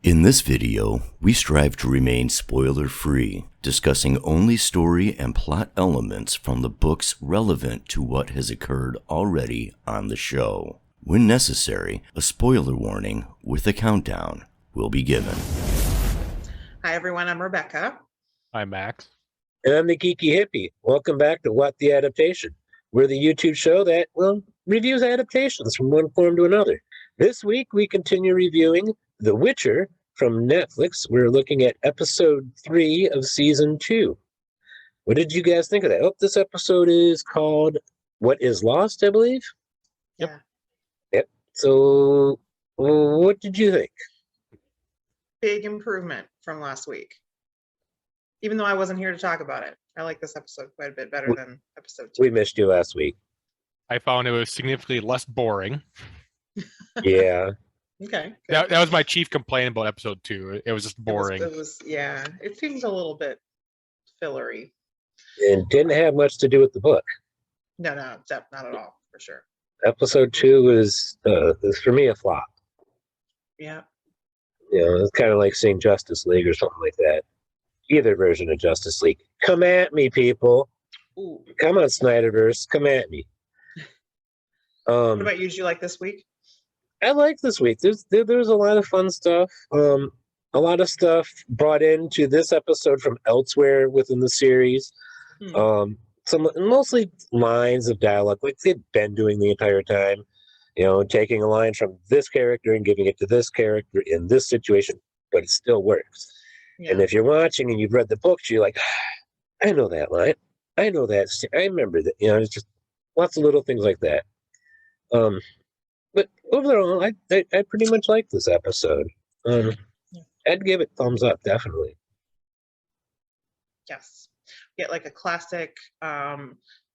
In this video, we strive to remain spoiler-free, discussing only story and plot elements from the books relevant to what has occurred already on the show. When necessary, a spoiler warning with a countdown will be given. Hi everyone, I'm Rebecca. I'm Max. And I'm the Geeky Hippie. Welcome back to What the Adaptation. We're the YouTube show that, reviews adaptations from one form to another. This week, we continue reviewing The Witcher from Netflix. We're looking at episode 3 of season 2. What did you guys think of that? Oh, this episode is called What is Lost, I believe? Yeah. Yep. So, what did you think? Big improvement from last week. Even though I wasn't here to talk about it. I like this episode quite a bit better than episode 2. We missed you last week. I found it was significantly less boring. Yeah. Okay. That was my chief complaint about episode 2. It was just boring. It was it seems a little bit fillery. And didn't have much to do with the book. No, not at all, for sure. Episode 2 was for me, a flop. Yeah. You know, it's kind of like seeing Justice League or something like that. Either version of Justice League. Come at me, people. Ooh. Come on, Snyderverse. Come at me. What about you? Did you like this week? I like this week. There's a lot of fun stuff. A lot of stuff brought into this episode from elsewhere within the series. Some mostly lines of dialogue like they've been doing the entire time. You know, taking a line from this character and giving it to this character in this situation, but it still works. Yeah. And if you're watching and you've read the books, you're like, I know that line. I know that. I remember that. You know, it's just lots of little things like that. But overall, I pretty much like this episode. I'd give it thumbs up, definitely. Yes. Get like a classic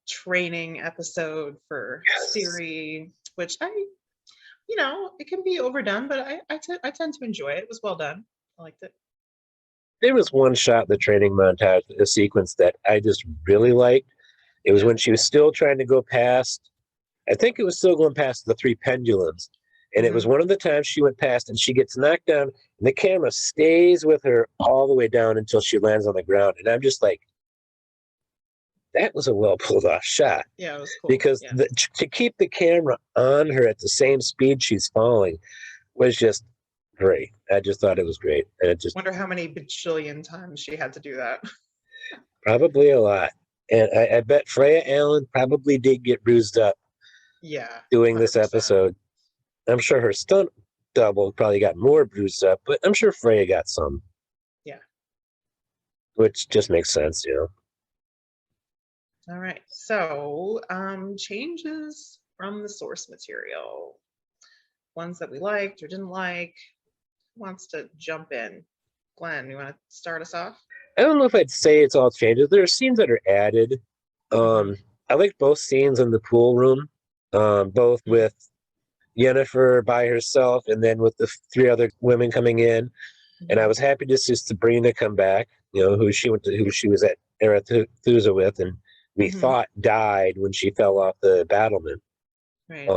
training episode for Ciri, which it can be overdone, but I tend to enjoy it. It was well done. I liked it. There was one shot in the training montage, a sequence that I just really liked. It was when she was still trying to go past, I think it was still going past the 3 pendulums. And it was one of the times she went past and she gets knocked down and the camera stays with her all the way down until she lands on the ground. And I'm just like, that was a well pulled off shot. Yeah, it was cool. Because to keep the camera on her at the same speed she's falling was just great. I just thought it was great. And it just wonder how many bajillion times she had to do that. Probably a lot. And I bet Freya Allen probably did get bruised up. Yeah. Doing 100%. This episode. I'm sure her stunt double probably got more bruised up, but I'm sure Freya got some. Yeah. Which just makes sense, you know. All right. So, changes from the source material. Ones that we liked or didn't like. Who wants to jump in? Glenn, you want to start us off? I don't know if I'd say it's all changes. There are scenes that are added. I like both scenes in the pool room, both with Yennefer by herself and then with the 3 other women coming in. And I was happy to see Sabrina come back, you know, who she was at Arethusa with, and we thought died when she fell off the battlement. Right.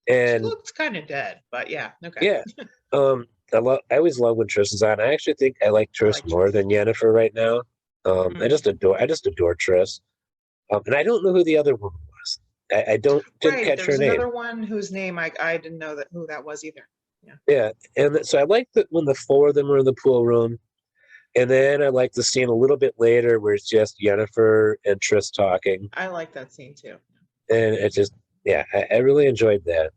And she looked kind of dead, but yeah, okay. Yeah. I always love when Triss is on. I actually think I like Triss more than Yennefer right now. I just adore Triss. And I don't know who the other woman was. I didn't catch her name. There's another one whose name I didn't know who that was either. Yeah. Yeah, and so I like that when the 4 of them were in the pool room, and then I like the scene a little bit later where it's just Yennefer and Triss talking. I like that scene too. And it just, I really enjoyed that.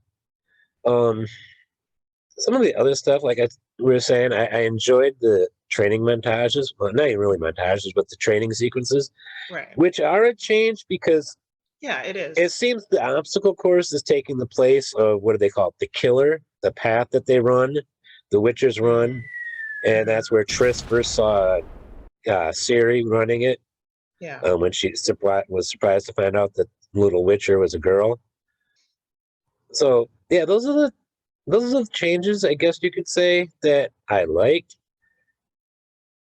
Some of the other stuff, like we were saying, I enjoyed the training montages. Well, not even really montages, but the training sequences, right? Which are a change because it is. It seems the obstacle course is taking the place of, what do they call it? The killer, the path that they run, the Witchers run, and that's where Triss first saw Ciri running it. Yeah. When she was surprised to find out that little Witcher was a girl. So those are the changes, I guess you could say, that I liked.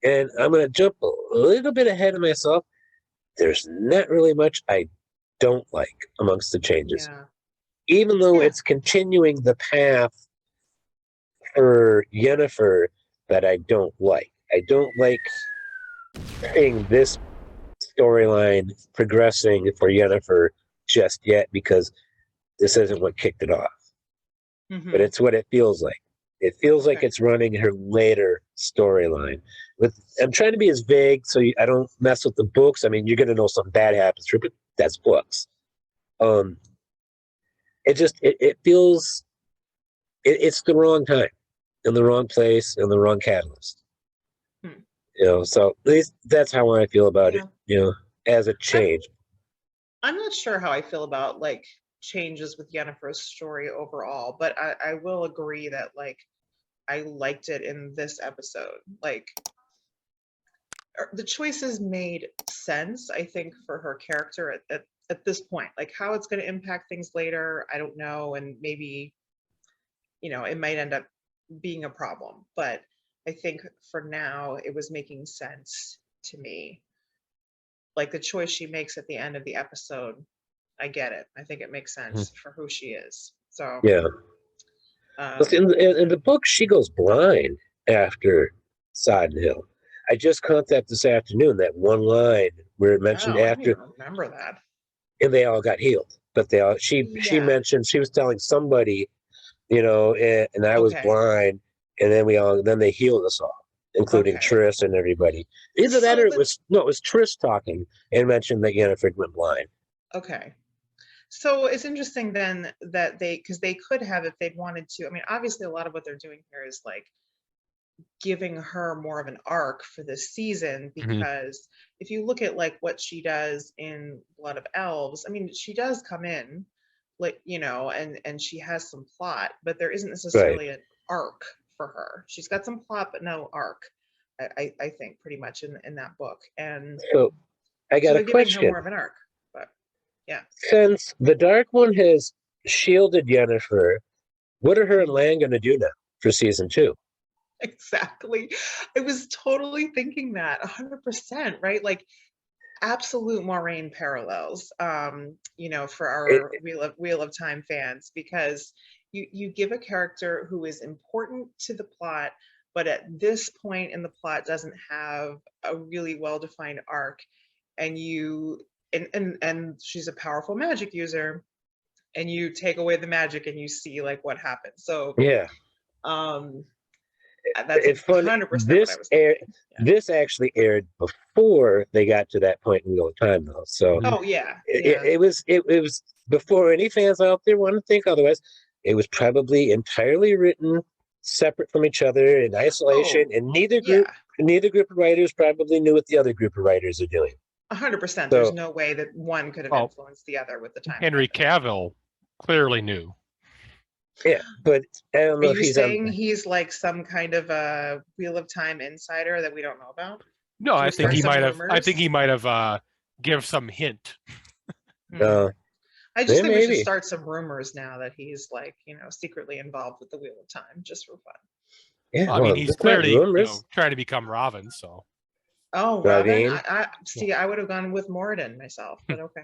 And I'm going to jump a little bit ahead of myself. There's not really much I don't like amongst the changes. Yeah. Even though it's continuing the path for Yennefer that I don't like. I don't like seeing this storyline progressing for Yennefer just yet because this isn't what kicked it off. But it's what it feels like. It feels like it's running her later storyline. I'm trying to be as vague so I don't mess with the books. I mean, you're going to know something bad happens to her, but that's books. It feels it's the wrong time, in the wrong place, in the wrong catalyst. So at least that's how I feel about it. As a change. I'm not sure how I feel about like changes with Yennefer's story overall, but I will agree that like I liked it in this episode. Like the choices made sense, I think, for her character at this point. Like how it's going to impact things later, I don't know, and maybe it might end up being a problem. But I think for now, it was making sense to me. Like the choice she makes at the end of the episode, I get it. I think it makes sense for who she is. So yeah. In the book, she goes blind after Sodden Hill. I just caught that this afternoon. That one line where it mentioned after. I didn't remember that. And they all got healed, but she mentioned she was telling somebody, and I was blind, and then they healed us all, including Triss and everybody. Either that or it was Triss talking and mentioned that Yennefer went blind. Okay. So it's interesting then that because they could have, if they'd wanted to. I mean, obviously a lot of what they're doing here is like giving her more of an arc for this season, because if you look at like what she does in Blood of Elves, I mean, she does come in like, and she has some plot, but there isn't necessarily an arc for her. She's got some plot, but no arc, I think pretty much in that book. And so I got a question. Giving her more of an arc. Yeah. Since the Dark One has shielded Yennefer, what are her and Lan going to do now for season 2? Exactly. I was totally thinking that 100%, right? Like absolute Moraine parallels, for our Wheel of Time fans, because you give a character who is important to the plot, but at this point in the plot doesn't have a really well-defined arc, and and she's a powerful magic user, and you take away the magic and you see like what happens. So that's it's funny. 100% what I was thinking. This actually aired before they got to that point in Wheel of Time, though. So it was before any fans out there want to think otherwise. It was probably entirely written separate from each other in isolation, and neither group of writers probably knew what the other group of writers are doing. 100%. There's no way that one could have influenced the other with the time. Henry Cavill clearly knew. Yeah, but I don't know if he's saying he's like some kind of a Wheel of Time insider that we don't know about. No, I think he might have. I think he might have give some hint. I just think we should start some rumors now that he's like, secretly involved with the Wheel of Time, just for fun. Yeah, I mean, he's clearly trying to become Robin. So. Oh, Robin! I see. I would have gone with Moradin myself, but okay.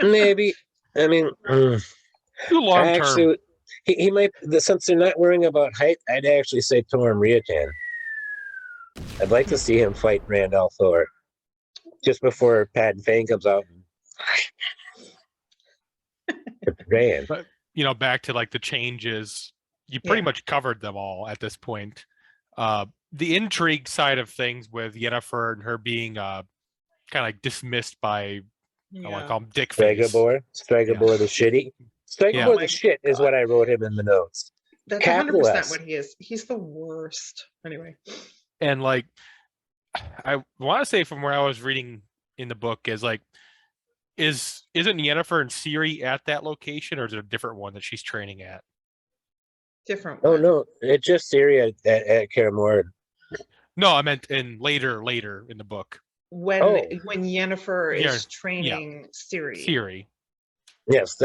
Maybe. I mean, long term. He might. Since they're not worrying about height, I'd actually say Torm Riatan. I'd like to see him fight Randall Thor just before Pat and Fane comes out. But back to like the changes. You pretty much covered them all at this point. The intrigue side of things with Yennefer and her being kind of like dismissed by I want to call him Dickface. Stregobor the shitty. Stregobor the shit is what I wrote him in the notes. That's 100% what he is. He's the worst. Anyway. And like, I want to say from where I was reading in the book is like, isn't Yennefer and Ciri at that location, or is it a different one that she's training at? Different one. Oh no, it's just Ciri at Kaer Morhen. No, I meant later in the book. When Yennefer is training Ciri. Ciri. Yes,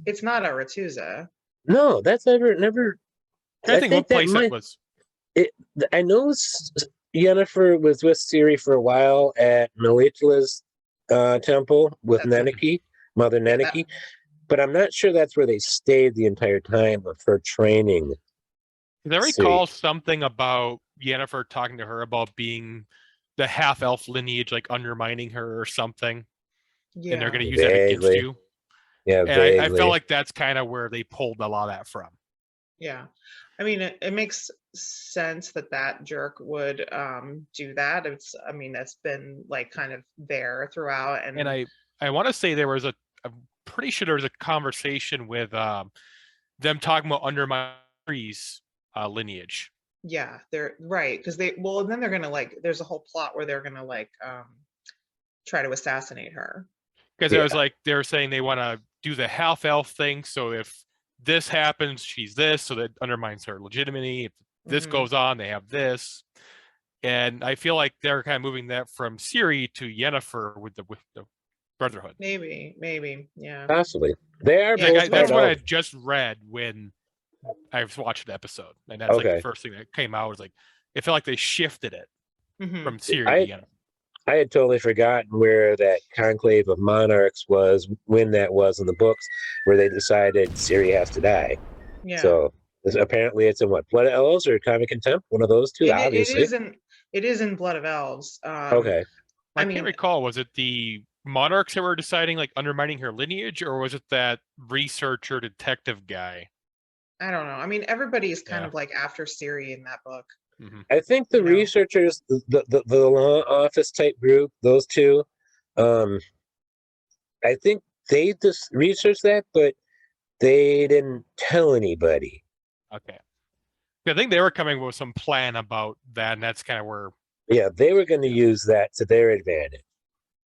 it's not a Ratuza. No, that's never. I think what place it was. I know Yennefer was with Ciri for a while at Melitla's temple with Neniki, Mother Neniki, but I'm not sure that's where they stayed the entire time of her training I recall something about Yennefer talking to her about being the half-elf lineage, like undermining her or something, Yeah. and they're going to use that against you. Yeah, and I felt like that's kind of where they pulled a lot of that from. Yeah. I mean, it makes sense that that jerk would do that. I mean, that's been like kind of there throughout. And I want to say there was I'm pretty sure there was a conversation with them talking about undermining Tree's lineage. Yeah, they're right. Because and then they're going to like, there's a whole plot where they're going to like try to assassinate her. Because it was like, they were saying they want to do the half-elf thing. So if this happens, she's this, so that undermines her legitimacy. If this goes on, they have this. And I feel like they're kind of moving that from Ciri to Yennefer with the Brotherhood. Maybe, yeah. Possibly. They are. Yeah, that's what I just read when I was watching the episode, and that's like the first thing that came out was like, it felt like they shifted it from Ciri to Yennefer. I had totally forgotten where that conclave of monarchs was, when that was in the books, where they decided Ciri has to die. Yeah. So apparently it's in what, Blood of Elves or Common Contempt? One of those two, obviously. It is in Blood of Elves. I can't recall, was it the monarchs that were deciding like undermining her lineage, or was it that researcher detective guy? I don't know. I mean, everybody's kind of like after Ciri in that book. I think the researchers, the law office type group, those two, I think they just researched that, but they didn't tell anybody. Okay. I think they were coming with some plan about that, and that's kind of where... Yeah, they were going to use that to their advantage.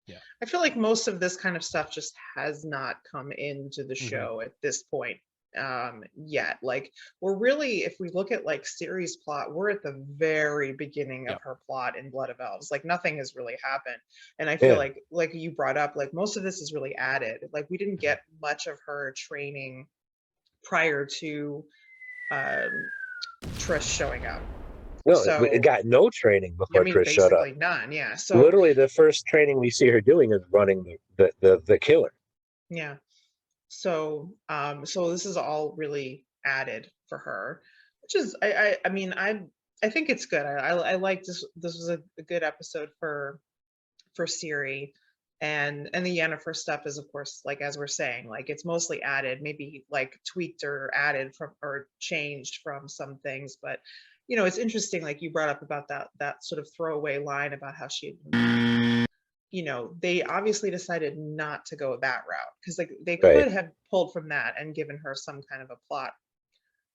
Yeah. I feel like most of this kind of stuff just has not come into the show at this point yet. Like, we're really, if we look at like Ciri's plot, we're at the very beginning of her plot in Blood of Elves. Like, nothing has really happened. And I feel like you brought up, like, most of this is really added. Like, we didn't get much of her training prior to Trish showing up. No, it got no training before Trish showed up. Basically none, yeah. So literally the first training we see her doing is running the killer. Yeah. So so this is all really added for her, which is I mean I think it's good. I like this. This was a good episode for Ciri. And the Yennefer stuff is, of course, like, as we're saying, like, it's mostly added, maybe like tweaked or added from or changed from some things. But, you know, it's interesting, like you brought up about that sort of throwaway line about how she had been, you know, they obviously decided not to go that route, because like they could have pulled from that and given her some kind of a plot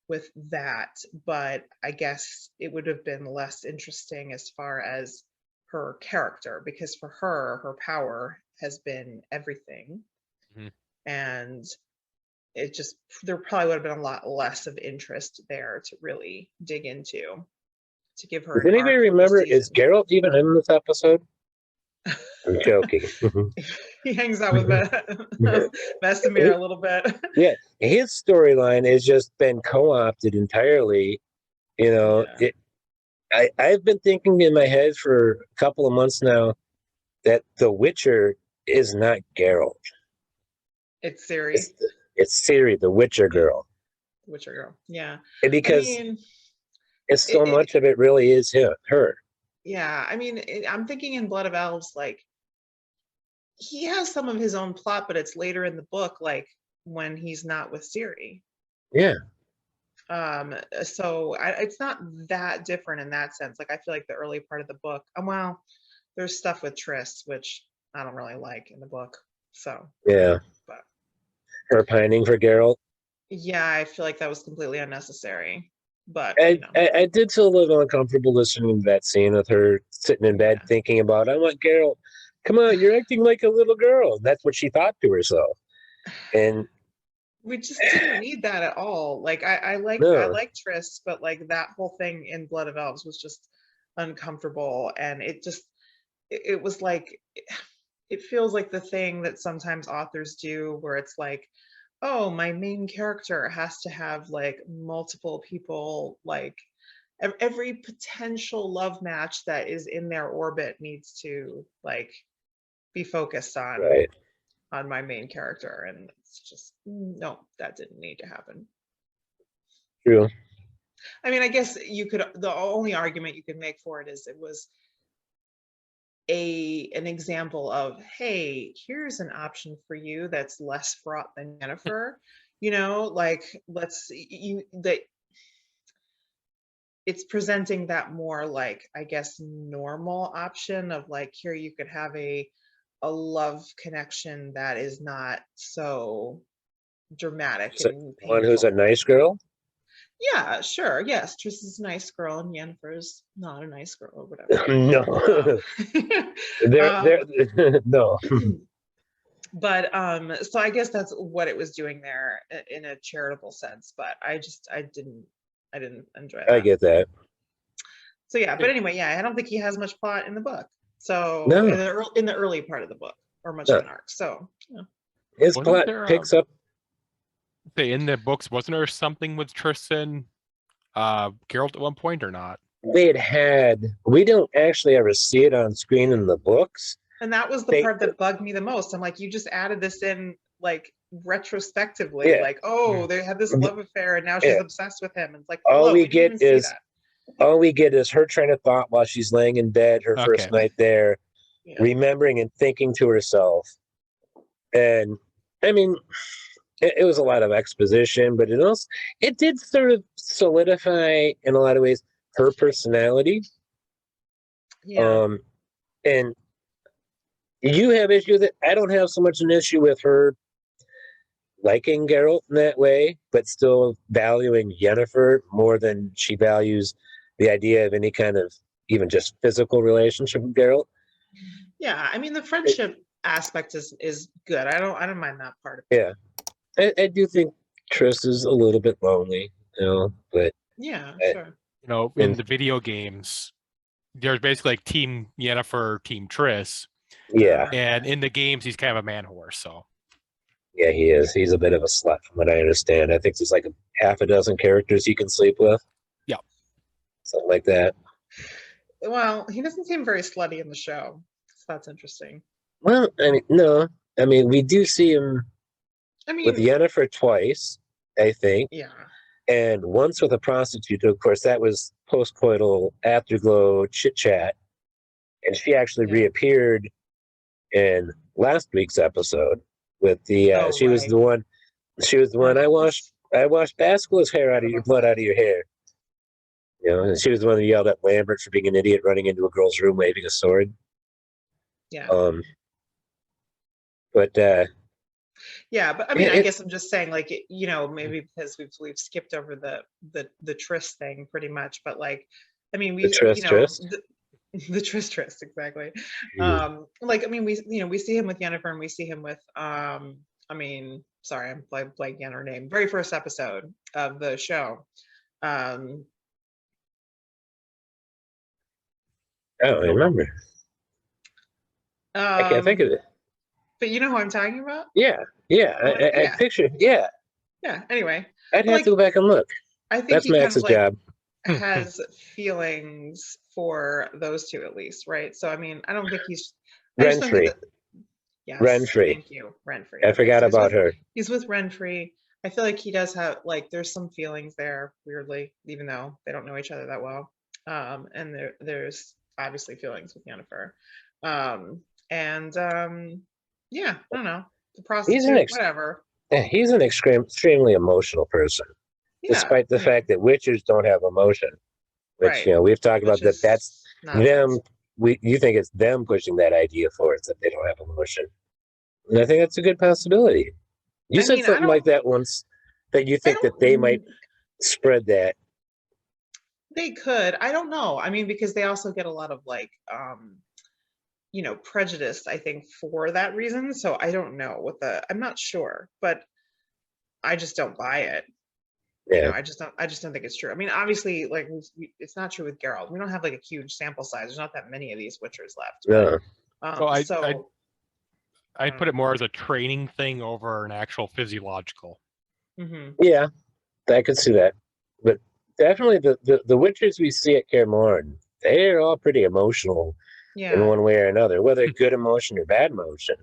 with that. But I guess it would have been less interesting as far as her character, because for her power has been everything. And it just, there probably would have been a lot less of interest there to really dig into, to give her. Does anybody remember, is Geralt even in this episode? I'm joking. He hangs out with Vesemir a little bit. Yeah, his storyline has just been co-opted entirely. You know, I've been thinking in my head for a couple of months now that the Witcher is not Geralt. It's Ciri. It's Ciri, the Witcher girl. Witcher girl, yeah. And because it's so much of it really is her. Yeah, I mean, I'm thinking in Blood of Elves, like, he has some of his own plot, but it's later in the book, like when he's not with Ciri. Yeah. So it's not that different in that sense. Like, I feel like the early part of the book, well, there's stuff with Triss, which I don't really like in the book. So yeah, but her pining for Geralt. Yeah, I feel like that was completely unnecessary. But I did feel a little uncomfortable listening to that scene with her sitting in bed thinking about, I want Geralt. Come on, you're acting like a little girl. That's what she thought to herself. And we just didn't need that at all. Like, I like Triss, but like that whole thing in Blood of Elves was just uncomfortable, and it was like, it feels like the thing that sometimes authors do where it's like, oh, my main character has to have like multiple people, like every potential love match that is in their orbit needs to like be focused on my main character. And it's just, no, that didn't need to happen. True. I mean, I guess the only argument you could make for it is it was an example of, hey, here's an option for you that's less fraught than Yennefer, like it's presenting that more like, I guess, normal option of like, here you could have a love connection that is not so dramatic So, and painful. one who's a nice girl? Yeah, sure. Yes, Triss is a nice girl and Yennefer's not a nice girl or whatever. No. No. But so I guess that's what it was doing there in a charitable sense, but I didn't enjoy that. I get that. So yeah, but anyway, yeah, I don't think he has much plot in the book. So No. in the early part of the book, or much of an arc. So yeah. His Wasn't plot there, picks up. In the books, wasn't there something with Tristan, Geralt at one point or not? We don't actually ever see it on screen in the books. And that was the part that bugged me the most. I'm like, you just added this in like retrospectively, like, oh, they had this love affair and now she's obsessed with him. And it's like, all we get is her train of thought while she's laying in bed, her first night there, remembering and thinking to herself. And I mean, it was a lot of exposition, but it did sort of solidify in a lot of ways her personality. And you have issues that I don't have so much an issue with her liking Geralt in that way, but still valuing Yennefer more than she values the idea of any kind of even just physical relationship with Geralt. Yeah, I mean the friendship aspect is good. I don't mind that part of it. Yeah, I do think Triss is a little bit lonely, but yeah, sure. In the video games, there's basically like Team Yennefer, Team Triss. Yeah. And in the games, he's kind of a man horse, so. Yeah, he is. He's a bit of a slut, from what I understand. I think there's like half a dozen characters he can sleep with. Yeah. Something like that. Well, he doesn't seem very slutty in the show, so that's interesting. Well, I mean, no. I mean, we do see him with Yennefer twice, I think. Yeah. And once with a prostitute. Of course, that was post-coital afterglow chit-chat. And she actually reappeared in last week's episode with the she was the one I washed Basilisk's hair out of your blood out of your hair. And she was the one that yelled at Lambert for being an idiot running into a girl's room waving a sword. Yeah. But yeah, but I mean, I guess I'm just saying, like, maybe because we've skipped over the Triss thing pretty much, but like, I mean, we the Triss, exactly. Like, I mean, we see him with Yennefer and we see him with I mean, sorry, I'm blanking on her name. Very first episode of the show. I don't remember. I can't think of it. But you know who I'm talking about? Yeah. I picture. Yeah. Yeah. Anyway, I'd have to go back and look. I think that's Max's job. Has feelings for those two at least, right? So I mean, I don't think he's Renfrey. Yes, Renfrey. Thank you, Renfrey. I forgot about her. He's with Renfrey. I feel like he does have there's some feelings there, weirdly, even though they don't know each other that well. And there's obviously feelings with Yennefer. Yeah, I don't know. The prostitute, whatever. Yeah, he's an extremely emotional person. Yeah, despite the fact that witchers don't have emotion, which we've talked about that's them. You think it's them pushing that idea forward that they don't have emotion, and I think that's a good possibility. You said something like that once, that you think that they might spread that. They could. I don't know. I mean, because they also get a lot of prejudice, I think, for that reason. So I don't know I'm not sure, but I just don't buy it. Yeah. I just don't think it's true. I mean, obviously, it's not true with Geralt. We don't have a huge sample size. There's not that many of these witchers left. Yeah. I'd put it more as a training thing over an actual physiological. Mm-hmm. Yeah, I could see that. But definitely the witchers we see at Kaer Morhen, they're all pretty emotional in one way or another, whether good emotion or bad emotion.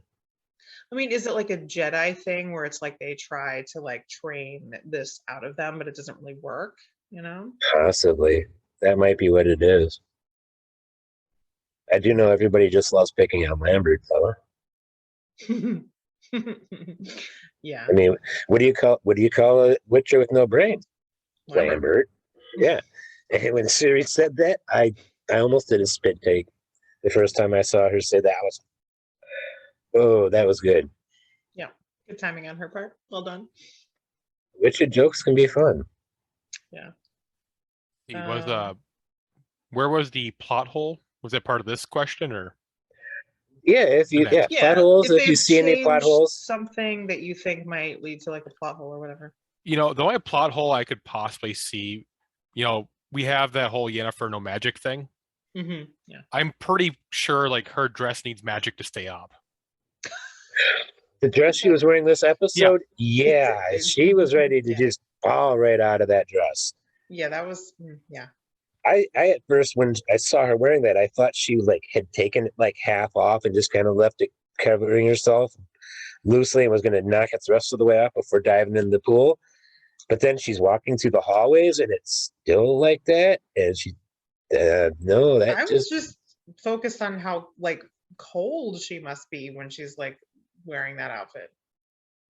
I mean, is it like a Jedi thing where it's like they try to train this out of them, but it doesn't really work? you know? Possibly. That might be what it is. I do know everybody just loves picking on Lambert, fella. Yeah. I mean, what do you call a witcher with no brains? Lambert. Yeah. And when Siri said that, I almost did a spit take the first time I saw her say that. That was good. Yeah. Good timing on her part. Well done. Witcher jokes can be fun. Yeah. He was where was the plot hole? Was that part of this question or? Yeah, plot holes. If you they've see any plot changed holes, something that you think might lead to like a plot hole or whatever. The only plot hole I could possibly see, we have that whole Yennefer no magic thing. Mm-hmm. Yeah. I'm pretty sure like her dress needs magic to stay up. the dress she was wearing this episode, yeah she was ready to just fall right out of that dress. Yeah, that was, yeah. I at first, when I saw her wearing that, I thought she like had taken it like half off and just kind of left it covering herself loosely and was going to knock it the rest of the way off before diving in the pool. But then she's walking through the hallways and it's still like that. And she, no, that I was just focused on how like cold she must be when she's like wearing that outfit.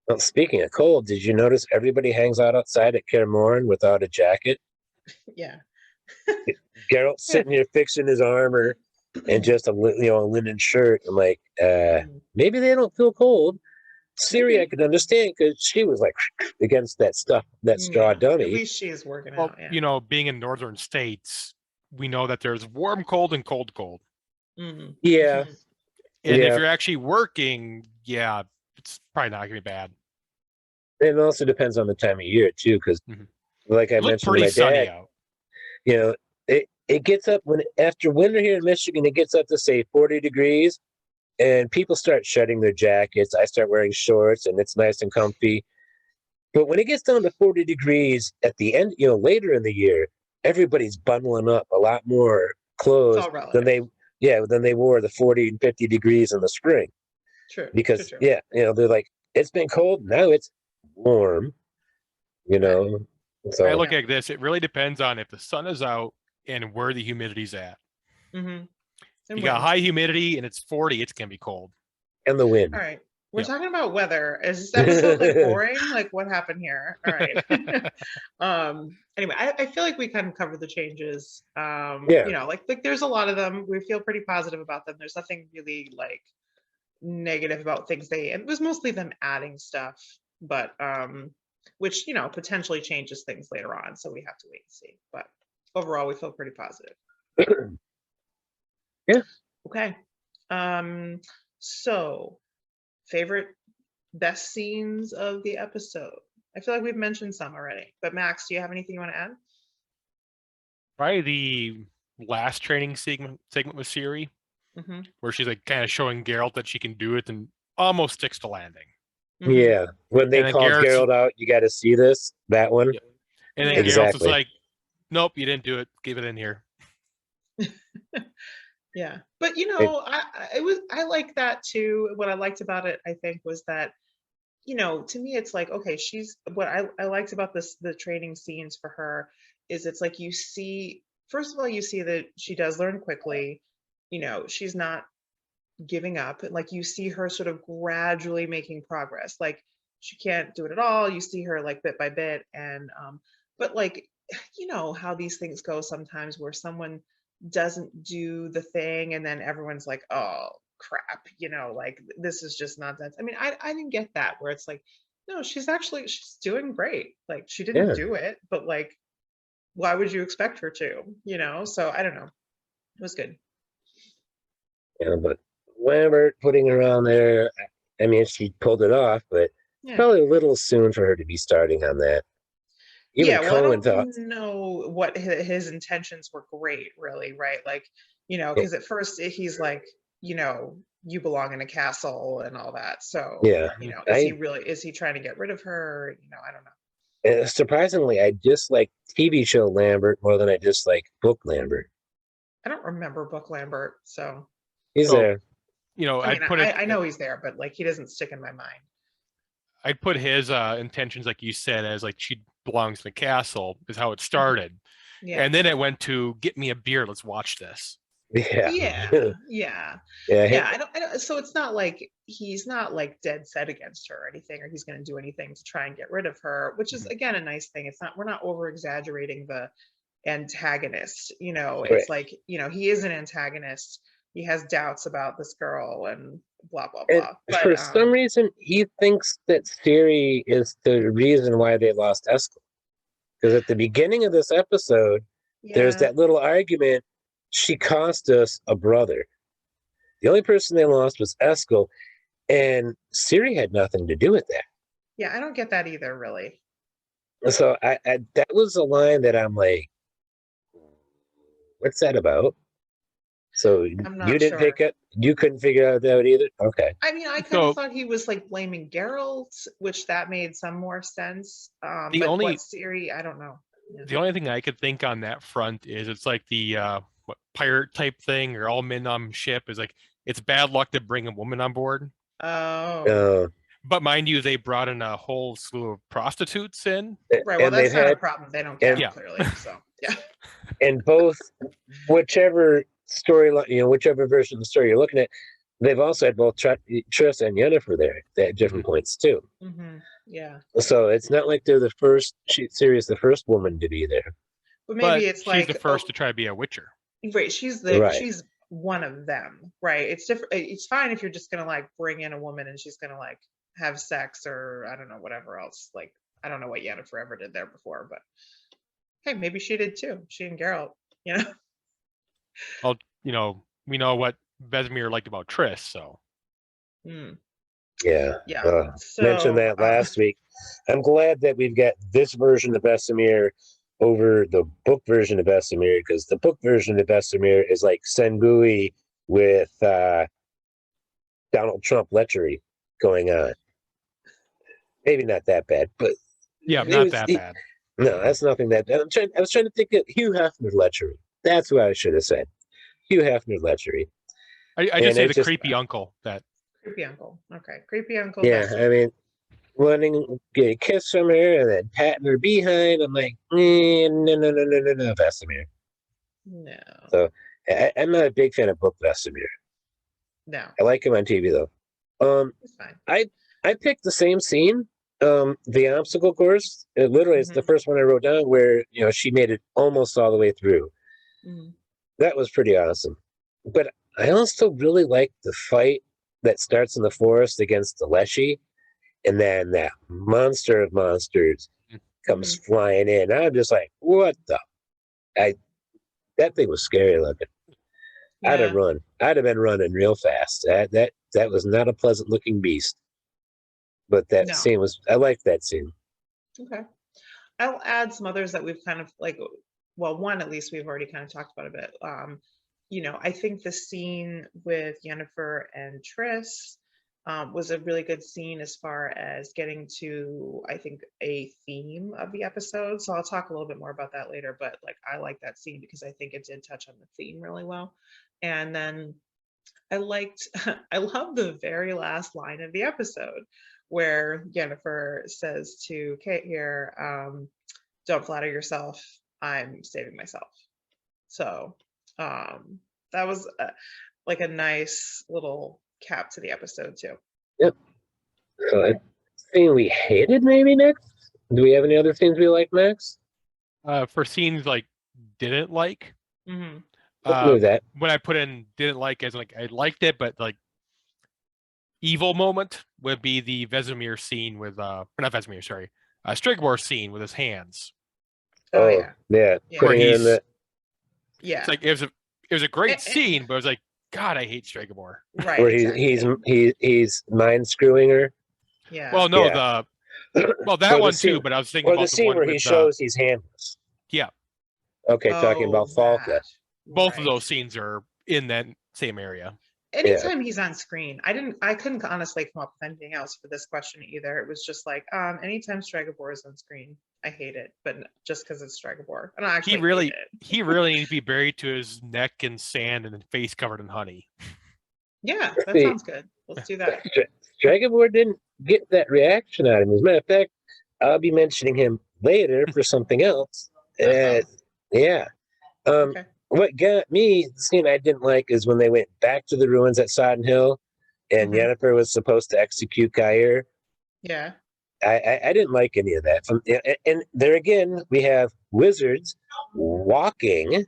Well, speaking of cold, did you notice everybody hangs out outside at Kaer Morhen without a jacket? Yeah. Geralt sitting here fixing his armor and just a linen shirt. I'm like, maybe they don't feel cold. Ciri, I could understand because she was like against that stuff, that straw dummy. At least she is working out. Yeah. Being in northern states, we know that there's warm, cold, and cold, cold. Mm-hmm. Yeah. And if you're actually working, it's probably not gonna be bad. It also depends on the time of year too, because like I mentioned, pretty my sunny dad, out. It gets up after winter here in Michigan, it gets up to say 40 degrees. And people start shedding their jackets. I start wearing shorts and it's nice and comfy. But when it gets down to 40 degrees at the end, later in the year, everybody's bundling up a lot more clothes than they wore the 40 and 50 degrees in the spring. True. Because, true. they're like, it's been cold. Now it's warm, So I look at this. It really depends on if the sun is out and where the humidity's at. Mm-hmm. You got high humidity and it's 40, it's going to be cold. And the wind. All right. We're talking about weather. Is this episode like boring? Like what happened here? All right. Anyway, I feel like we kind of covered the changes. Like there's a lot of them. We feel pretty positive about them. There's nothing really like negative about things it was mostly them adding stuff, but which potentially changes things later on. So we have to wait and see. But overall we feel pretty positive. Yeah. Okay. So favorite best scenes of the episode. I feel like we've mentioned some already, but Max, do you have anything you want to add? Probably the last training segment with Ciri, where she's like kind of showing Geralt that she can do it and almost sticks to landing. Yeah. When they call Geralt out, you got to see this, that one. Yeah. And then Geralt is like, nope, you didn't do it. Give it in here. Yeah, but I like that too. What I liked about it, I think, was that to me it's like, okay, she's what I liked about the training scenes for her is it's like you see, first of all, you see that she does learn quickly. She's not giving up. Like you see her sort of gradually making progress. Like she can't do it at all. You see her like bit by bit, and but like how these things go sometimes, where someone doesn't do the thing and then everyone's like, oh crap, like this is just nonsense. I mean, I didn't get that, where it's like, no, she's doing great. Like she didn't do it, but like why would you expect her to? So I don't know, it was good. Yeah, but Lambert putting her on there, I mean, she pulled it off, but probably a little soon for her to be starting on that. Even I don't know what his intentions were. Great, really, right? Like, because at first he's like, you belong in a castle and all that. So, is he trying to get rid of her? I don't know. And surprisingly, I dislike TV show Lambert more than I dislike book Lambert. I don't remember book Lambert, so he's there. I know he's there, but like he doesn't stick in my mind. I'd put his intentions, like you said, as like belongs in the castle is how it started. Yeah. And then it went to get me a beer. Let's watch this. Yeah. Yeah. Yeah. I don't, so it's not like he's not like dead set against her or anything, or he's going to do anything to try and get rid of her, which is again a nice thing. It's not, we're not over exaggerating the antagonist, you know. It's like, you know, he is an antagonist. He has doubts about this girl and blah blah blah. But for some reason, he thinks that Ciri is the reason why they lost Eskel. Because at the beginning of this episode, there's that little argument. She cost us a brother. The only person they lost was Eskel, and Ciri had nothing to do with that. Yeah, I don't get that either, really. So I that was a line that I'm like, what's that about? So you didn't pick it? You couldn't figure out that either? Okay. I mean, I kind of thought he was like blaming Geralt, which that made some more sense. But Ciri, I don't know. Yeah. The only thing I could think on that front is it's like the pirate type thing, or all men on ship is like, it's bad luck to bring a woman on board. Oh. But mind you, they brought in a whole slew of prostitutes in. Right. Well, that's not a problem. They don't get it clearly. So yeah. And both, whichever storyline, you know, whichever version of the story you're looking at, they've also had both Triss and Yennefer there at different points too. Mm-hmm. Yeah. So it's not like they're the first. Ciri is the first woman to be there. But maybe it's like she's the first to try to be a Witcher. Right. She's one of them. Right. It's different. It's fine if you're just gonna like bring in a woman and she's gonna like have sex or I don't know, whatever else. Like, I don't know what Yennefer ever did there before, but hey, maybe she did too. She and Geralt, you know. Well, you know, we know what Vesemir liked about Triss, so. Yeah. So, mentioned that last week. I'm glad that we've got this version of Vesemir over the book version of Vesemir, because the book version of Vesemir is like Sengui with Donald Trump lechery going on. Maybe not that bad, but not that bad. No, that's nothing that bad. I was trying to think of Hugh Hefner lechery. That's what I should have said. Hugh Hefner lechery. I just say the creepy uncle. Creepy uncle. Okay, creepy uncle. Yeah, I mean, wanting to get a kiss from her and then patting her behind. I'm like, no, Vesemir. No. So I'm not a big fan of book Vesemir. No. I like him on TV though. It's fine. I picked the same scene, the obstacle course. It's the first one I wrote down where, you know, she made it almost all the way through. That was pretty awesome. But I also really like the fight that starts in the forest against the Leshy, and then that monster of monsters comes flying in. I'm just like, what the? That thing was scary looking. Yeah. I'd have been running real fast. That was not a pleasant looking beast. But that scene was, I liked that scene. Okay. I'll add some others that we've kind of like, well, one at least we've already kind of talked about a bit. You know, I think the scene with Yennefer and Triss was a really good scene as far as getting to, I think, a theme of the episode. So I'll talk a little bit more about that later, but like, I like that scene because I think it did touch on the theme really well. And then I love the very last line of the episode where Yennefer says to Kate here, don't flatter yourself, I'm saving myself. So that was like a nice little cap to the episode too. Yep. So a scene we hated maybe next? Do we have any other scenes we like next? For scenes like didn't like, that. when I put in didn't like as like I liked it, but like evil moment would be the Vesemir scene with not Vesemir, sorry, Strigmore scene with his hands. Yeah. Putting it in the... It's like it was a great scene, but it was like, God, I hate Strigmore. Right. Where he's mind screwing her. Yeah. Well, no, that one too, but I was thinking about the scene where he shows he's handless. Yeah. Okay, talking about Falca. Both of those scenes are in that same area. Anytime he's on screen, I couldn't honestly come up with anything else for this question either. It was just like, anytime Strigobor is on screen, I hate it, but just because it's Strigobor. And I actually he really needs to be buried to his neck in sand and then face covered in honey. Yeah, that sounds good. Let's do that. Strigobor didn't get that reaction out of him. As a matter of fact, I'll be mentioning him later for something else. Yeah. Okay. What got me, the scene I didn't like is when they went back to the ruins at Sodden Hill and Yennefer was supposed to execute Kair. Yeah. I didn't like any of that. And there again, we have wizards walking,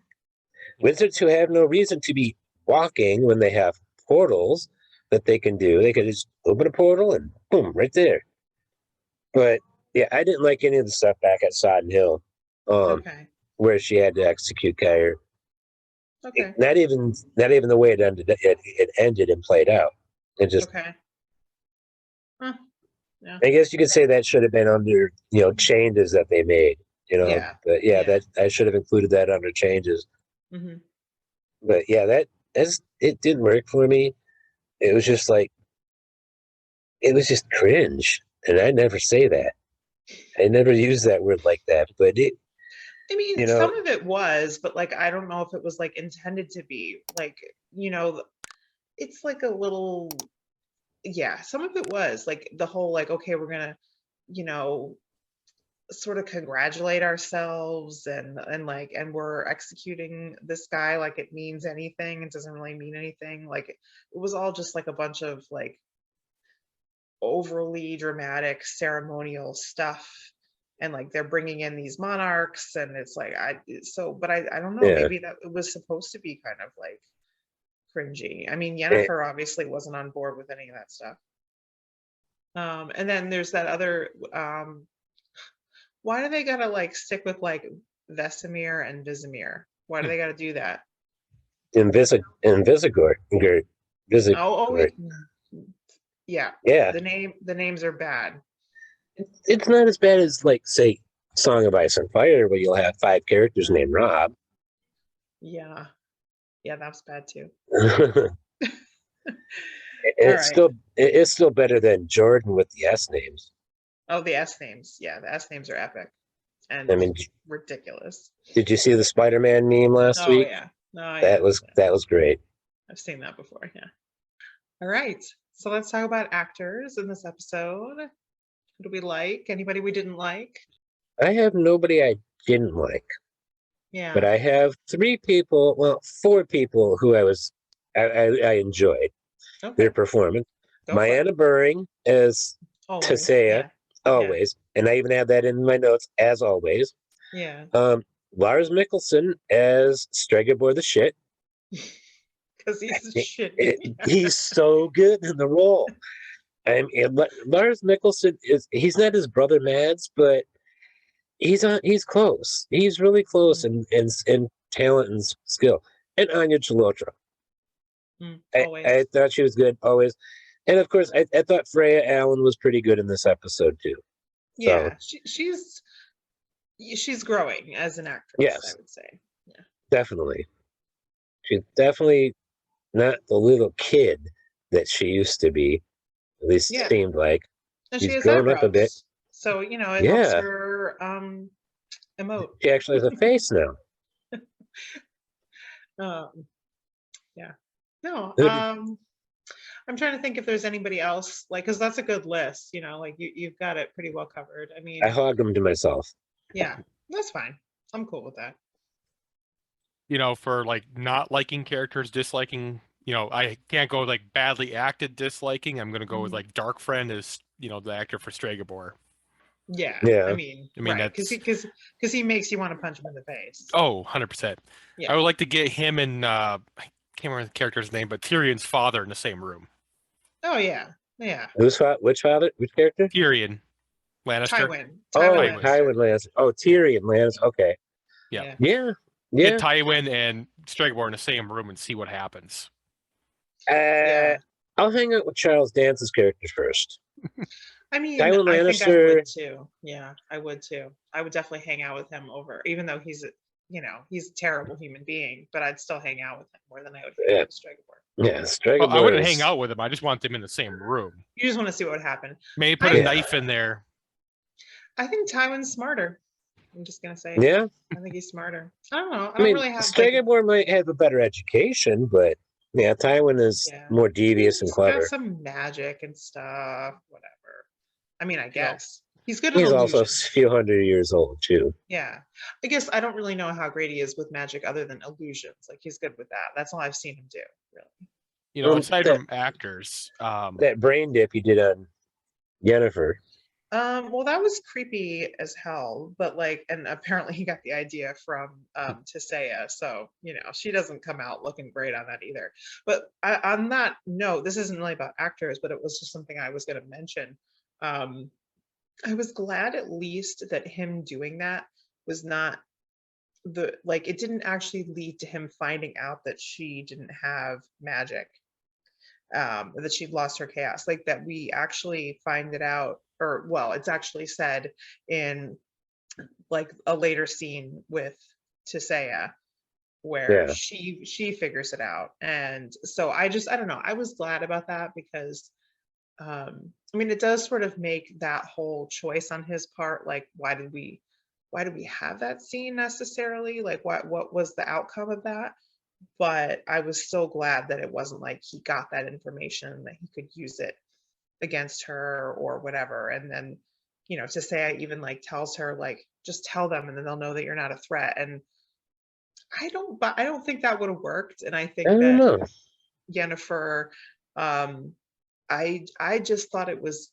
wizards who have no reason to be walking when they have portals that they can do. They could just open a portal and boom, right there. But yeah, I didn't like any of the stuff back at Sodden Hill, where she had to execute Kair. Okay. Not even the way it ended. It ended and played out. It just. Okay. Huh. Yeah. I guess you could say that should have been under changes that they made. Yeah. But that I should have included that under changes. Mm-hmm. But yeah, it didn't work for me. It was just like it was just cringe, and I never say that. I never use that word like that, but it. I mean, some of it was, but like I don't know if it was like intended to be. Like it's like a little. Yeah, some of it was like the whole like, okay, we're gonna, sort of congratulate ourselves and we're executing this guy like it means anything. It doesn't really mean anything. Like it was all just like a bunch of like overly dramatic ceremonial stuff, and like they're bringing in these monarchs, and it's like but I don't know. Maybe that it was supposed to be kind of like cringy. I mean, Yennefer obviously wasn't on board with any of that stuff. And then there's that other. Why do they gotta like stick with like Vesemir and Vizimir? Why do they gotta do that? Invisigor. Yeah. Yeah. The names are bad. It's not as bad as like say Song of Ice and Fire, where you'll have 5 characters named Rob. Yeah. Yeah, that's bad too. It's still better than Jordan with the S names. Oh, the S names. Yeah, the S names are epic. And ridiculous. Did you see the Spider-Man meme last week? Oh yeah. No, that was great. I've seen that before, yeah. All right. So let's talk about actors in this episode. Who do we like? Anybody we didn't like? I have nobody I didn't like. Yeah. But I have 4 people who I enjoyed their performance. Mayanna Buring as Tisea, always. And I even have that in my notes, as always. Yeah. Lars Mikkelsen as Stregobor the Shit. Because he's shit. He's so good in the role. Lars Mikkelsen he's not his brother Mads, but he's close. He's really close in talent and skill. And Anya Chalotra. I thought she was good always. And of course, I thought Freya Allen was pretty good in this episode too. Yeah, so, she's growing as an actress. Yes, I would say. Yeah, definitely. She's definitely not the little kid that she used to be. At least it seemed like. And she's grown up a bit. So it helps her emote. She actually has a face now. Yeah. No. I'm trying to think if there's anybody else, like, because that's a good list, like you've got it pretty well covered. I mean, I hogged them to myself. Yeah, that's fine. I'm cool with that. For like not liking characters, disliking, I can't go like badly acted disliking. I'm going to go with like Dark Friend as, the actor for Stregobor. Yeah. I mean, right, because he makes you want to punch him in the face. Oh, 100%. Yeah. I would like to get him and I can't remember the character's name, but Tyrion's father in the same room. Oh yeah, yeah. Which father? Which character? Tyrion Lannister. Tywin Lannister. Oh, Tyrion Lannister. Okay. Yeah. Get Tywin and Stregobor in the same room and see what happens. I'll hang out with Charles Dance's character first. I mean, Tywin Lannister. I think I would too. Yeah, I would too. I would definitely hang out with him over, even though he's a terrible human being, but I'd still hang out with him more than I would hang out with Stregobor. Yeah, Stregobor. I wouldn't hang out with him. I just want them in the same room. You just want to see what would happen. Maybe put a knife in there. I think Tywin's smarter. I'm just gonna say. Yeah. I think he's smarter. I don't know. I mean, Stregobor might have a better education, but yeah, Tywin is more devious and clever. Got some magic and stuff. Whatever. I mean, I guess. He's good at He's illusion. also a few hundred years old too. Yeah. I guess I don't really know how great he is with magic other than illusions. Like he's good with that. That's all I've seen him do, really. Aside from actors, that brain dip he did on Yennefer. Well, that was creepy as hell, but and apparently he got the idea from Tisea, so she doesn't come out looking great on that either. But on that note, this isn't really about actors, but it was just something I was going to mention. I was glad at least that him doing that was not it didn't actually lead to him finding out that she didn't have magic, that she'd lost her chaos, that we actually find it out, or well, it's actually said in a later scene with Tisea where she figures it out. And so I don't know, I was glad about that because it does sort of make that whole choice on his part, why did we have that scene necessarily, what was the outcome of that? But I was so glad that it wasn't he got that information that he could use it against her or whatever. And then Tisea even tells her just tell them and then they'll know that you're not a threat. And I don't think that would have worked. And I think that Yennefer, I just thought it was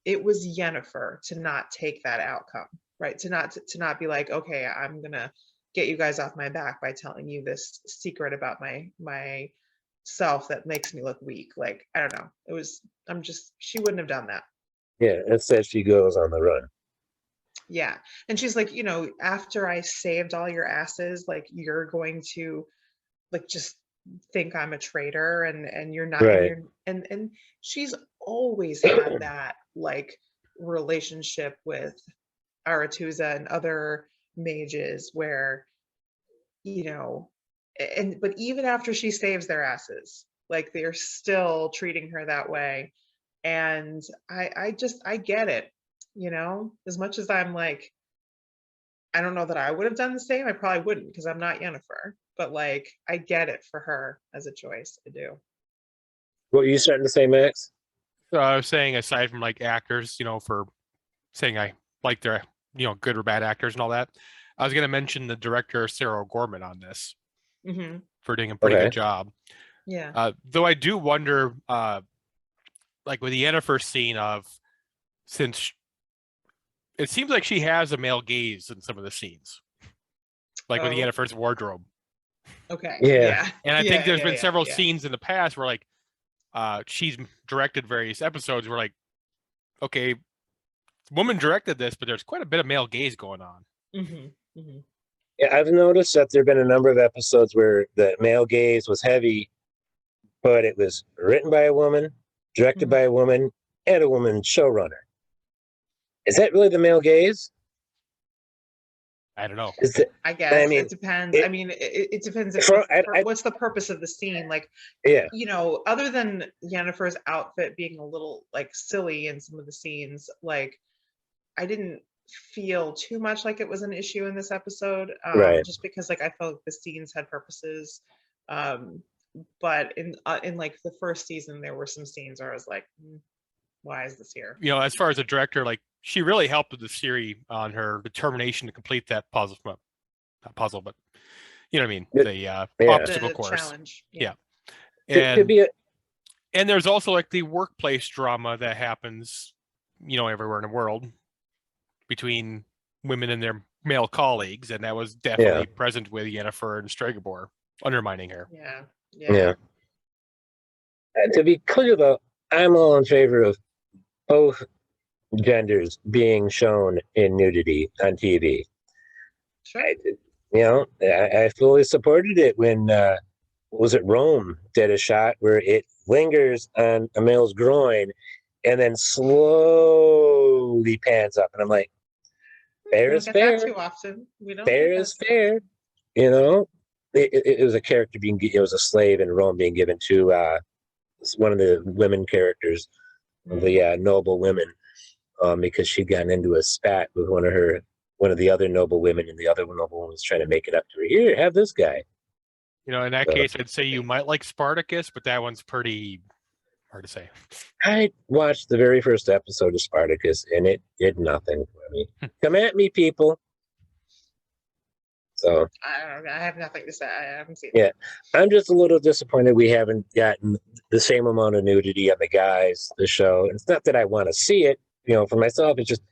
Yennefer to not take that outcome, right? To not be okay, I'm gonna get you guys off my back by telling you this secret about my self that makes me look weak. I don't know. She wouldn't have done that. Yeah, instead she goes on the run. Yeah. And she's after I saved all your asses, you're going to just think I'm a traitor and you're not, right. And she's always had that relationship with Aretuza and other mages where but even after she saves their asses, they're still treating her that way. And I get it, as much as I'm I don't know that I would have done the same. I probably wouldn't because I'm not Yennefer, but I get it for her as a choice. I do. What were you starting to say, Max? So I was saying, aside from actors, for saying I like their, good or bad actors and all that, I was going to mention the director, Sarah O'Gorman, on this for doing a pretty good job. Yeah. Though I do wonder, with the Yennefer scene since it seems like she has a male gaze in some of the scenes, with the Yennefer's wardrobe. Okay. Yeah. And I think there's been several scenes in the past where she's directed various episodes where okay, woman directed this, but there's quite a bit of male gaze going on. Yeah, I've noticed that there have been a number of episodes where the male gaze was heavy, but it was written by a woman, directed by a woman, and a woman showrunner. Is that really the male gaze? I don't know. I guess it depends. It depends. What's the purpose of the scene? Other than Yennefer's outfit being a little silly in some of the scenes, I didn't feel too much like it was an issue in this episode, just because I felt the scenes had purposes. But in the first season, there were some scenes where I was why is this here? As far as a director, she really helped with the series on her determination to complete that puzzle. Not puzzle, but you know what I mean? The obstacle course. Challenge. Yeah. And there's also the workplace drama that happens, everywhere in the world between women and their male colleagues, and that was definitely present with Yennefer and Stregobor undermining her. Yeah. To be clear, though, I'm all in favor of both genders being shown in nudity on TV. Sure. I fully supported it when was it Rome did a shot where it lingers on a male's groin and then slowly pans up, and I'm like, fair is fair. That too often. We don't. Fair is fair. It was a character it was a slave in Rome being given to one of the women characters, the noble women, because she'd gotten into a spat with one of the other noble women, and the other noble woman was trying to make it up to her. Here, have this guy. In that case, I'd say you might like Spartacus, but that one's pretty hard to say. I watched the very first episode of Spartacus, and it did nothing for me. Come at me, people. So I don't know. I have nothing to say. I haven't seen yeah, I'm just a little disappointed we haven't gotten the same amount of nudity on the guys, the show. It's not that I want to see it, for myself. It's just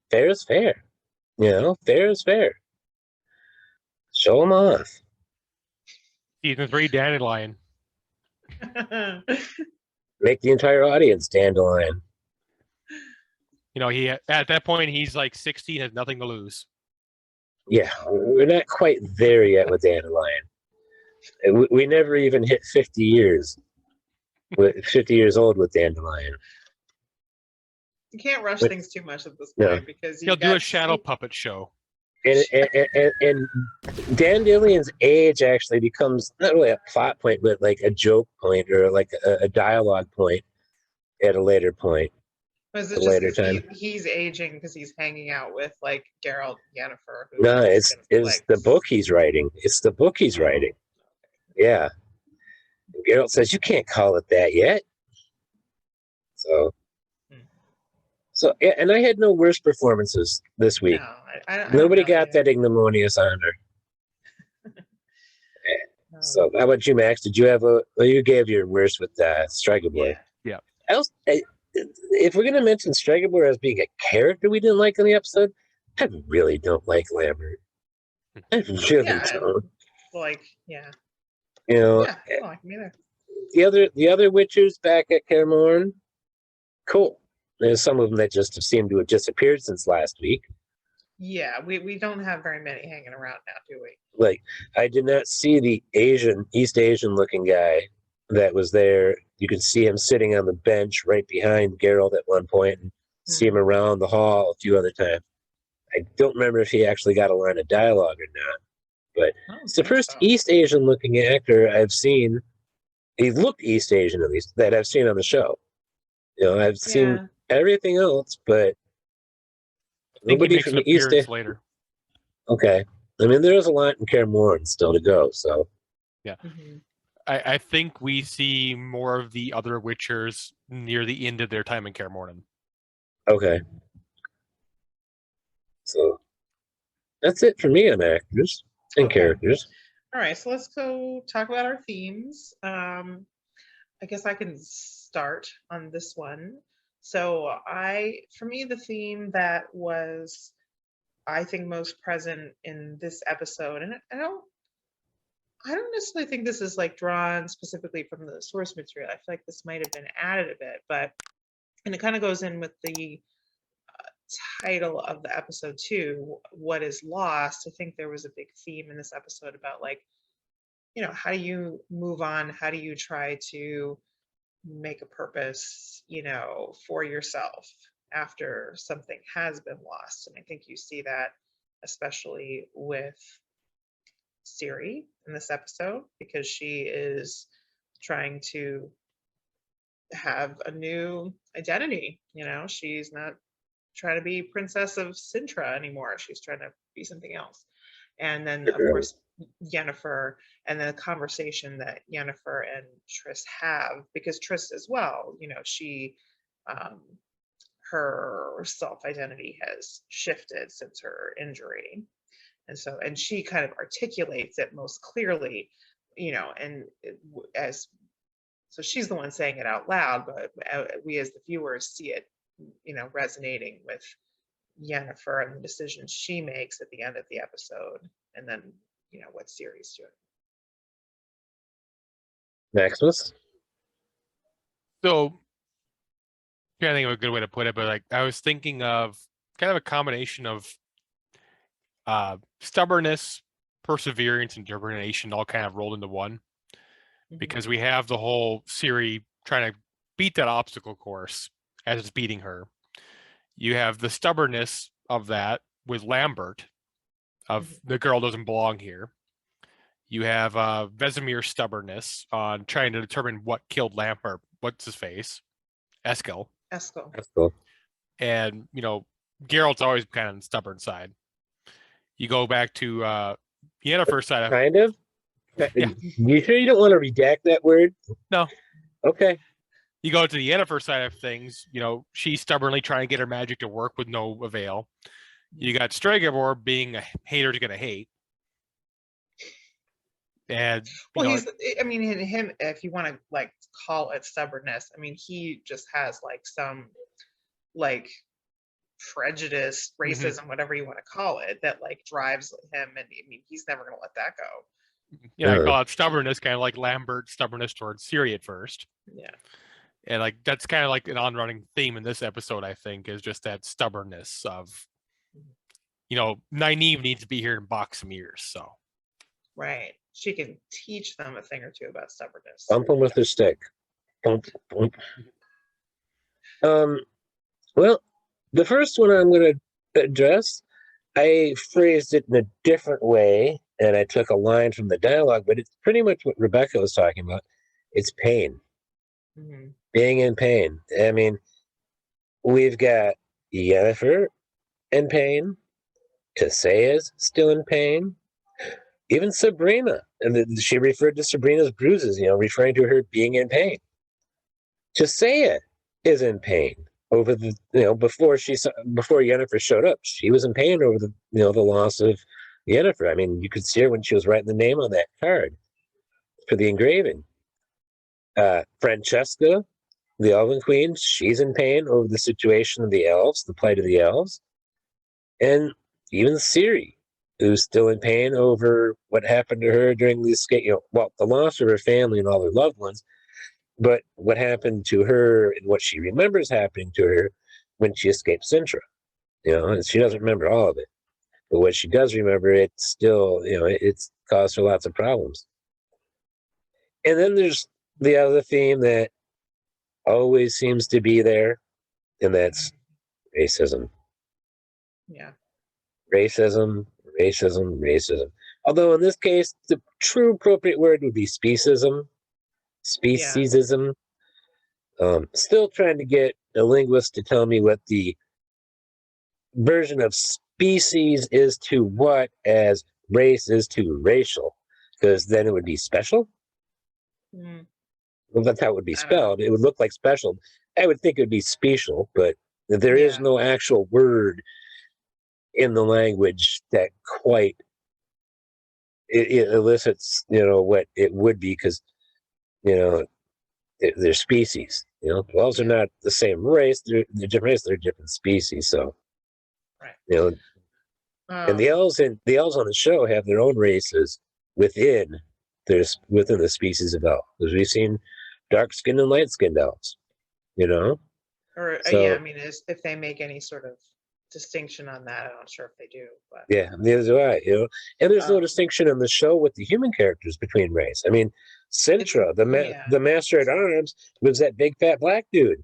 fair is fair. Fair is fair. Show them off. Season 3 Dandelion. it. Make the entire audience dandelion. He at that point he's like 60 and has nothing to lose. Yeah, we're not quite there yet with dandelion. We never even hit 50 years. 50 years old with dandelion. You can't rush things too much at this point because he'll do a shadow puppet show. And Dandelion's age actually becomes not really a plot point, but like a joke point or like a dialogue point at a later point. Was it later time? He's aging because he's hanging out with like Geralt, Yennefer. No, it's the book he's writing. It's the book he's writing. Yeah. And Geralt says you can't call it that yet. So yeah, and I had no worse performances this week. No, I Nobody got that ignominious honor. So how about you, Max? Did you have you gave your worst with Striker Boy? Yeah. If we're gonna mention Striker Boy as being a character we didn't like in the episode, I really don't like Lambert. I really don't. Like, yeah. I don't like him either. The other Witchers back at Kaer Morhen, cool. There's some of them that just seem to have disappeared since last week. Yeah, we don't have very many hanging around now, do we? Like, I did not see the East Asian looking guy that was there. You could see him sitting on the bench right behind Geralt at one point and see him around the hall a few other times. I don't remember if he actually got a line of dialogue or not. But it's the first East Asian looking actor I've seen. He looked East Asian, at least, that I've seen on the show. I've seen everything else, but nobody from the East Asian later. Okay. I mean, there's a lot in Kaer Morhen still to go, so. Yeah. I think we see more of the other Witchers near the end of their time in Kaer Morhen. Okay. So, that's it for me on actors and characters. All right, so let's go talk about our themes. I guess I can start on this one. So for me, the theme that was, I think, most present in this episode, and I don't necessarily think this is like drawn specifically from the source material. I feel like this might have been added a bit, and it kind of goes in with the title of the episode too, What is Lost. I think there was a big theme in this episode about like, how do you move on? How do you try to make a purpose, for yourself after something has been lost? And I think you see that especially with Ciri in this episode, because she is trying to have a new identity. She's not trying to be Princess of Sintra anymore. She's trying to be something else. And then, of course, Yennefer, and the conversation that Yennefer and Triss have, because Triss as well, she, her self-identity has shifted since her injury. And she kind of articulates it most clearly, so she's the one saying it out loud, but we as the viewers see it, resonating with Yennefer and the decisions she makes at the end of the episode, and then what Ciri's doing. Maximus? So, I think of a good way to put it, but like I was thinking of kind of a combination of stubbornness, perseverance, and determination all kind of rolled into one, because we have the whole Ciri trying to beat that obstacle course as it's beating her. You have the stubbornness of that with Lambert, of the girl doesn't belong here. You have Vesemir's stubbornness on trying to determine what killed Lambert. What's his face? Eskel. And, Geralt's always kind of on the stubborn side. You go back to Yennefer's side. Kind of? Yeah. You sure you don't want to redact that word? No. Okay. You go to the Yennefer side of things, she's stubbornly trying to get her magic to work with no avail. You got Stregobor being a hater's gonna hate. And well, him, if you want to like call it stubbornness, I mean, he just has like some like prejudice, racism, whatever you want to call it, that like drives him, and I mean, he's never gonna let that go. Yeah, I call it stubbornness, kind of like Lambert's stubbornness towards Ciri at first. Yeah. And like that's kind of like an on-running theme in this episode, I think, is just that stubbornness of, Nynaeve needs to be here and box some ears. So, right, she can teach them a thing or two about stubbornness. Bump them with her stick. Bump, bump. Well, the first one I'm going to address, I phrased it in a different way, and I took a line from the dialogue, but it's pretty much what Rebecca was talking about. It's pain. Mm-hmm. Being in pain. I mean, we've got Yennefer in pain. Kasea's still in pain. Even Sabrina. And she referred to Sabrina's bruises, referring to her being in pain. Kasea is in pain over the, before Yennefer showed up. She was in pain over the, the loss of Yennefer. I mean, you could see her when she was writing the name on that card for the engraving. Francesca, the Elven Queen, she's in pain over the situation of the elves, the plight of the elves. And even Ciri, who's still in pain over what happened to her during the escape, the loss of her family and all her loved ones, but what happened to her and what she remembers happening to her when she escaped Sintra. And she doesn't remember all of it. But what she does remember, it's still, it's caused her lots of problems. And then there's the other theme that always seems to be there, and that's racism. Yeah. Racism. Although in this case, the true appropriate word would be speciesism. Speciesism. Still trying to get a linguist to tell me what the version of species is to what as race is to racial, because then it would be special. Mm. Well, that's how it would be spelled. It would look like special. I would think it would be special, but there is no actual word in the language that quite it elicits, what it would be, because, they're species. Elves are not the same race. They're different race. They're different species. So, right. And the elves on the show have their own races within the species of elf, because we've seen dark-skinned and light-skinned elves. Or so, I mean, if they make any sort of distinction on that, I'm not sure if they do. But yeah, neither do I. And there's no distinction in the show with the human characters between race. I mean, Sintra, the master at arms, was that big fat black dude.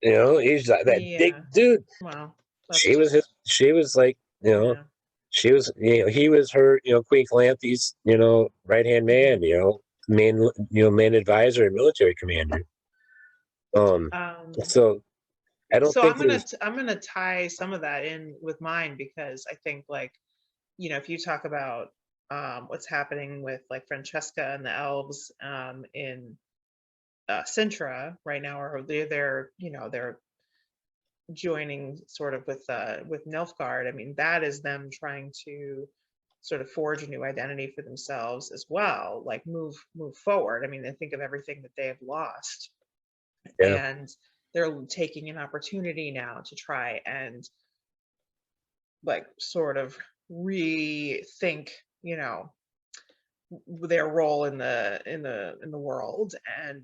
He's like that big dude. Wow. She was like, she was, he was her, Queen Calanthe's, right hand man, main advisor and military commander. So I don't think I'm gonna tie some of that in with mine, because I think, like, if you talk about what's happening with like Francesca and the elves in Sintra right now, or they're joining sort of with Nilfgaard. I mean, that is them trying to sort of forge a new identity for themselves as well, like move forward. I mean, they think of everything that they have lost, and they're taking an opportunity now to try and like sort of rethink, their role in the world. And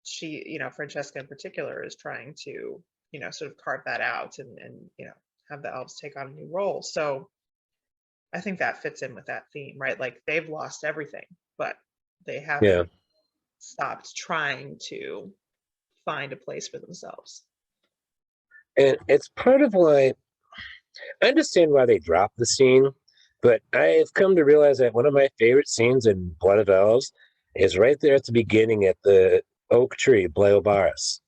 she, Francesca in particular, is trying to, sort of carve that out and have the elves take on a new role. So I think that fits in with that theme, right? Like, they've lost everything, but they haven't stopped trying to find a place for themselves. And it's part of why I understand why they dropped the scene, but I've come to realize that one of my favorite scenes in Blood of Elves is right there at the beginning at the oak tree, Bleobaris,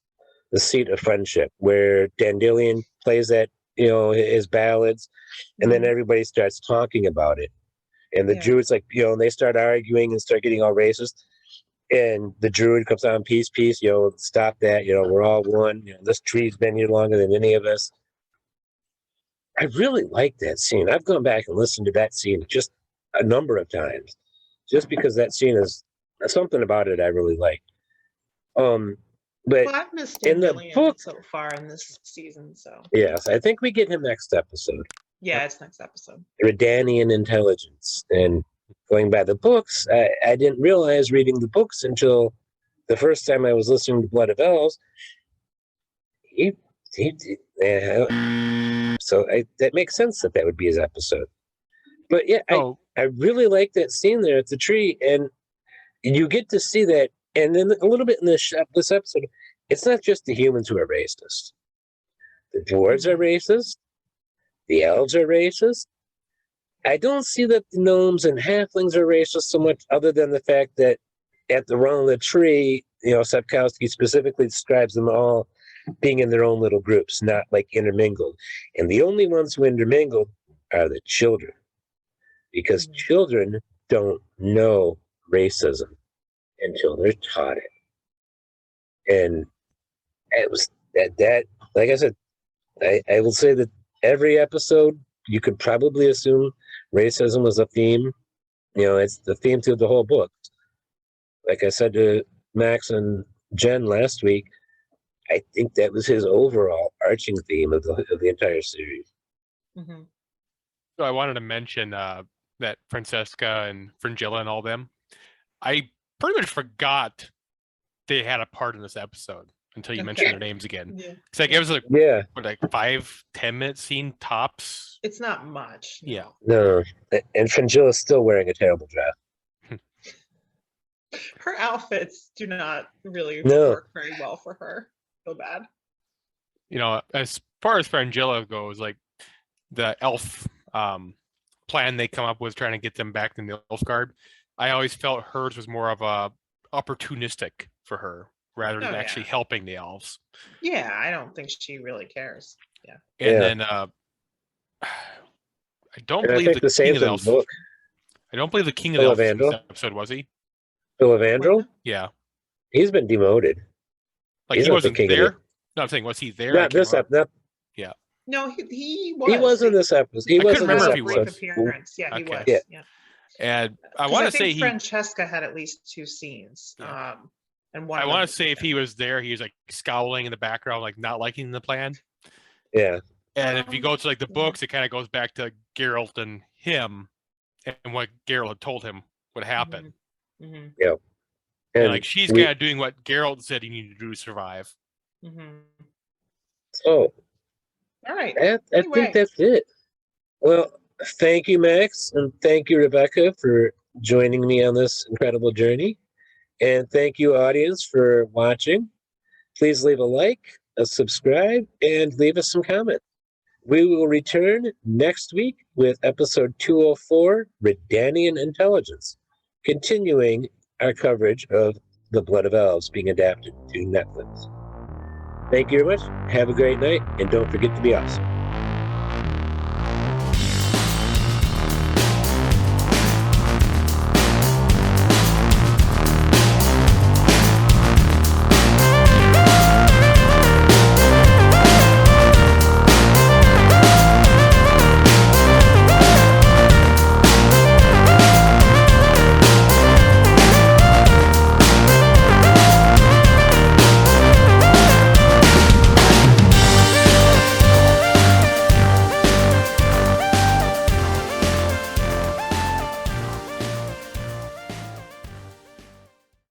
the seat of friendship, where Dandelion plays that, his ballads, and then everybody starts talking about it. And the Druids, like, and they start arguing and start getting all racist. And the druid comes on, peace, peace, stop that, we're all one. This tree's been here longer than any of us. I really like that scene. I've gone back and listened to that scene just a number of times, just because that scene is something about it I really like. But Well, I've missed in the Gillian book so far in this season, so yes, I think we get him next episode. yeah, it's next episode. Redanian intelligence. And going by the books, I didn't realize reading the books until the first time I was listening to Blood of Elves. So that makes sense that would be his episode. But yeah, I really like that scene there at the tree, and you get to see that. And then a little bit in this episode, it's not just the humans who are racist. The dwarves are racist. The elves are racist. I don't see that the gnomes and halflings are racist so much, other than the fact that at the run of the tree, Sapkowski specifically describes them all being in their own little groups, not like intermingled. And the only ones who intermingled are the children, because children don't know racism until they're taught it. And it was that like I said, I will say that every episode you could probably assume racism was a theme. It's the theme through the whole book. Like I said to Max and Jen last week, I think that was his overall arching theme of the entire series. Mm-hmm. So I wanted to mention that Francesca and Fringilla and all them, I pretty much forgot they had a part in this episode until you mentioned their names again. Yeah. It's like it was like 5-10 minute scene tops. It's not much. Yeah. No, and Frangilla's still wearing a terrible dress. Her outfits do not really work very well for her. So bad. As far as Frangilla goes, like the elf plan they come up with trying to get them back to Nilfgaard, I always felt hers was more of a opportunistic for her rather than actually helping the elves. Yeah, I don't think she really cares. Yeah. And then I don't believe the King of the Elves. I don't believe the King of the Elves this episode, was he? Philivandrel? Yeah. He's been demoted. Like he wasn't there? No, I'm saying, was he there? Not this episode. Yeah. No, he was. He was in this episode. He couldn't remember if he was. Appearance. Yeah, he was. Yeah. And I want to say Francesca had at least 2 scenes. Yeah. And one. I want to say if he was there, he was like scowling in the background, like not liking the plan. Yeah. And if you go to like the books, it kind of goes back to Geralt and him, and what Geralt had told him would happen. Mm-hmm. Yeah. And like she's kind of doing what Geralt said he needed to do to survive. Mm-hmm. So, all right. I think that's it. Well, thank you, Max, and thank you, Rebecca, for joining me on this incredible journey. And thank you, audience, for watching. Please leave a like, a subscribe, and leave us some comments. We will return next week with episode 204, Redanian Intelligence, continuing our coverage of The Blood of Elves being adapted to Netflix. Thank you very much. Have a great night, and don't forget to be awesome.